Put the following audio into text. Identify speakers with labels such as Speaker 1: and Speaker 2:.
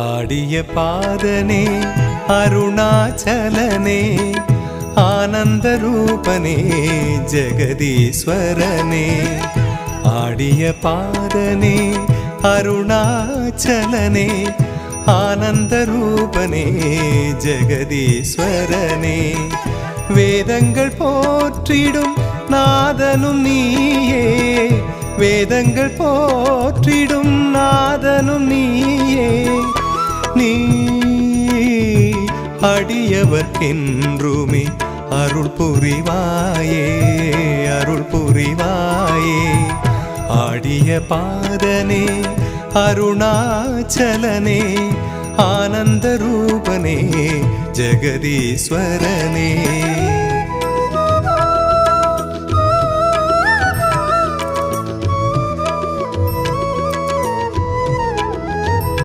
Speaker 1: ஆடிய பாதனே அருணாச்சலனே ஆனந்த ரூபனே ஜெகதீஸ்வரனே ஆடிய பாதனே அருணாச்சலனே ஆனந்த ரூபனே ஜெகதீஸ்வரனே வேதங்கள் போற்றிடும் நாதனும் நீயே வேதங்கள் போற்றிடும் நாதனும் நீயே நீ அடியவர்க்கென்றுமே அருள் புரிவாயே அருள் புரிவாயே ஆடிய பாதனே அருணாச்சலனே ஆனந்த ரூபனே ஜெகதீஸ்வரனே